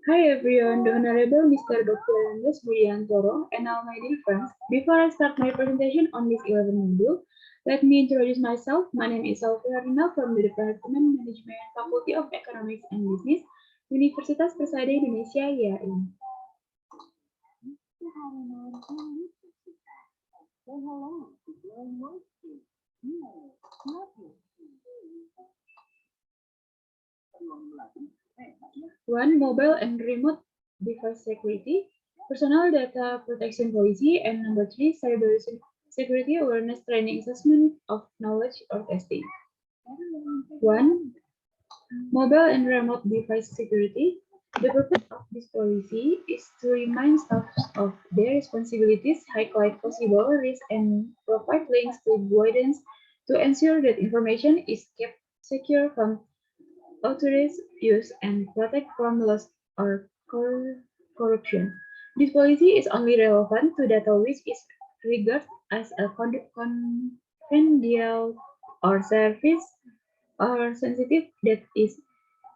Hi everyone, the Honorable Mr. Dr. Budiantoro and all my dear friends. Before I start my presentation on this 11 module, let me introduce myself. My name is Selvi Herlina from the Department Management Faculty of Economics and Business, Universitas Persada Indonesia, YAIN. One, mobile and remote device security, personal data protection policy, and number three, cyber security awareness training assessment of knowledge or testing. One, mobile and remote device security. The purpose of this policy is to remind staff of their responsibilities, highlight possible risks, and provide links to guidance to ensure that information is kept secure from authorized use and protect from loss or corruption. This policy is only relevant to data which is regarded as a confidential or service or sensitive that is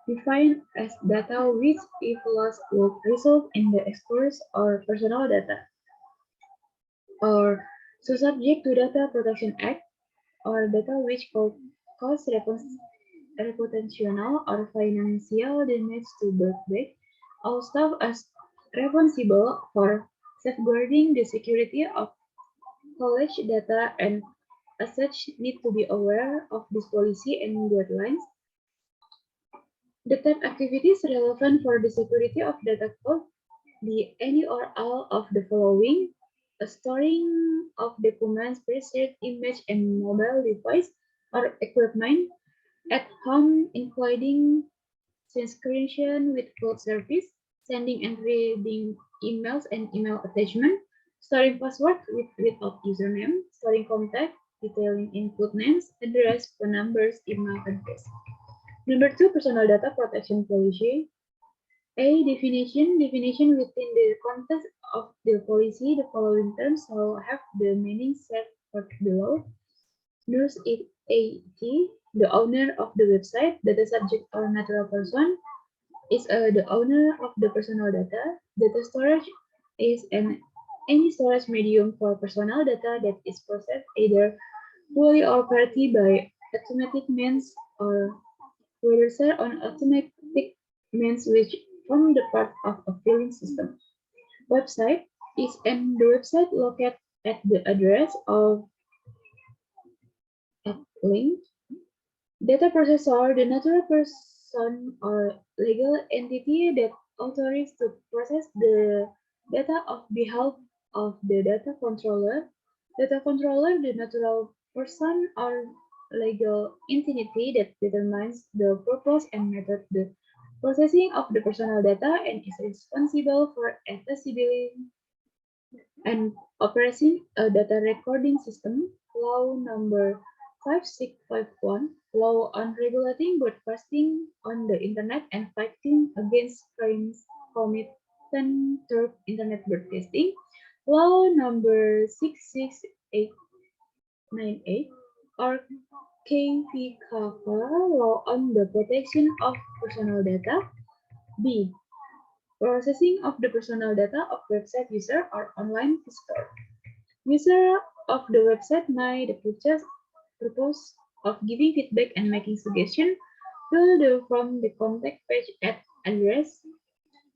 defined as data which, if lost, would result in the exposure or personal data, or so subject to Data Protection Act, or data which could cause reputational or financial damage to both bank. All staff as responsible for safeguarding the security of college data and as such need to be aware of this policy and guidelines. The type activities relevant for the security of data could be any or all of the following: a storing of documents, preserved image and mobile device or equipment at home, including subscription with cloud service, sending and reading emails and email attachment, storing password with without username, storing contact, detailing input names, address, phone numbers, email address. Number two, personal data protection policy. A definition within the context of the policy, the following terms shall have the meaning set forth below. Nurse AT, the owner of the website, data subject or natural person, is the owner of the personal data. Data storage is any storage medium for personal data that is processed either fully or partly by automatic means or whether set on automatic means which form the part of a filing system. Website is and the website located at the address of a link. Data processor, the natural person or legal entity that authorized to process the data on behalf of the data controller. Data controller, the natural person or legal entity that determines the purpose and method the processing of the personal data and is responsible for accessibility and operating a data recording system. Law number 5651, Law on Regulating Broadcasting on the Internet and Fighting Against Crimes Committed Through Internet Broadcasting. Law number 66898, or KVKK, Law on the Protection of Personal Data. B. Processing of the personal data of website user or online visitor. User of the website may the purpose of giving feedback and making suggestions fill the from the contact page at address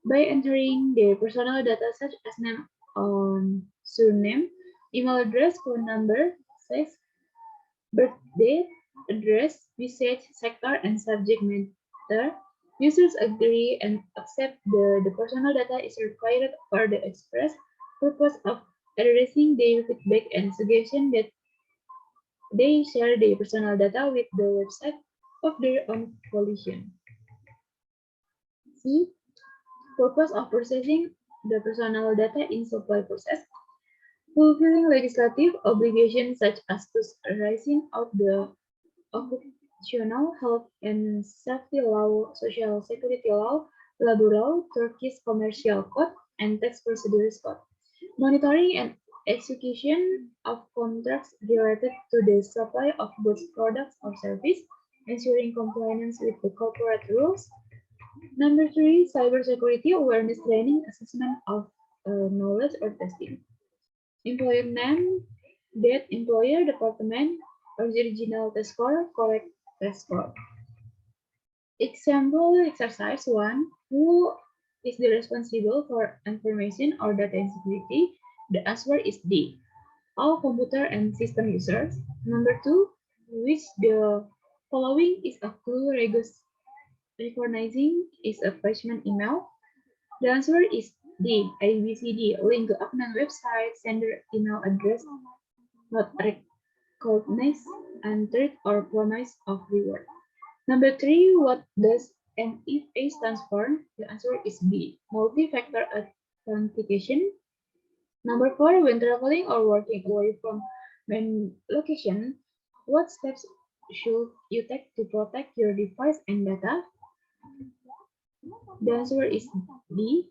by entering their personal data such as name on surname, email address, phone number, sex, birth date, address, usage, sector, and subject matter. Users agree and accept the personal data is required for the express purpose of addressing their feedback and suggestion that they share their personal data with the website of their own volition. C. Purpose of processing the personal data in supply process. Fulfilling legislative obligations such as to arising of the occupational health and safety law, social security law, labor law, Turkish commercial code, and tax procedures code. Monitoring and execution of contracts related to the supply of goods, products, or service, ensuring compliance with the corporate rules, Number three, cybersecurity awareness training, assessment of knowledge or testing. Employer name, date, employer, department, original test score, correct test score. Example exercise 1. Who is the responsible for information or data security? The answer is D. All computer and system users. Number 2. Which the following is a clue recognizing is a freshman email? The answer is D. ABCD. Link to unknown website, sender email address, not recognize, and threat or promise of reward. Number 3, what does MFA stands for? The answer is B. Multi-factor authentication. Number 4, when traveling or working away from main location, what steps should you take to protect your device and data? The answer is D.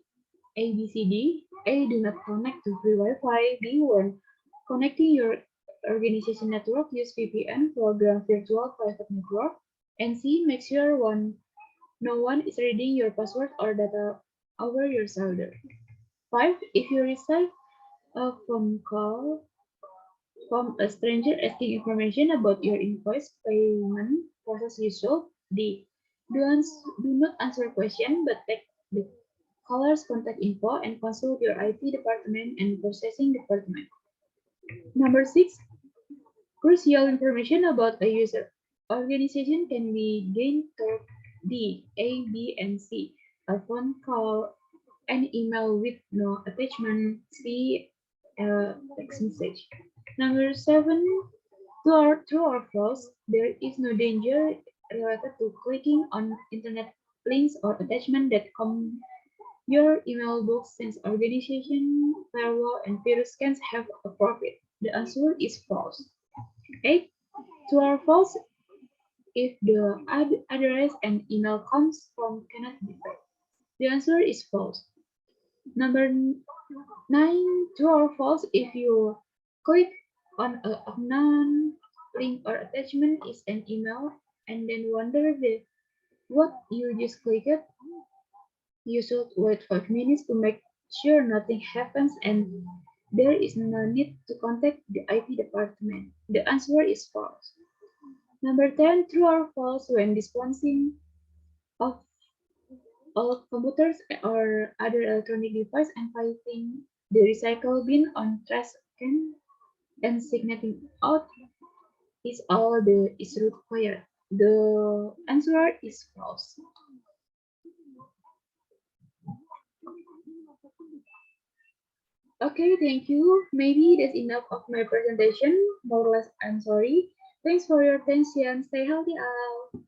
A, B, C, D. A. Do not connect to free Wi-Fi. B. When connecting your organization network, use VPN, program virtual private network. And C. Make sure no one is reading your password or data over your shoulder. 5. If you receive a phone call from a stranger asking information about your invoice payment process, you should D. Do not answer question, but take the caller's contact info and consult your IT department and processing department. Number 6. Crucial information about a user organization can be gained through D, A, B, and C. A phone call, an email with no attachment, C, a text message. Number 7. True or false, there is no danger related to clicking on internet links or attachment that come your email box since organization, firewall, and virus scans have a profit. The answer is false. 8. True or false, if the address and email comes from cannot be fake. The answer is false. Number 9, true or false, if you click on a unknown link or attachment is an email and then wonder what you just clicked, you should wait 5 minutes to make sure nothing happens and there is no need to contact the IT department. The answer is false. Number 10, true or false, when disposing of all computers or other electronic device and filing the recycle bin on trash can and signating out is all the is required. The answer is false. Okay, thank you. Maybe that's enough of my presentation. More or less, I'm sorry. Thanks for your attention. Stay healthy, all.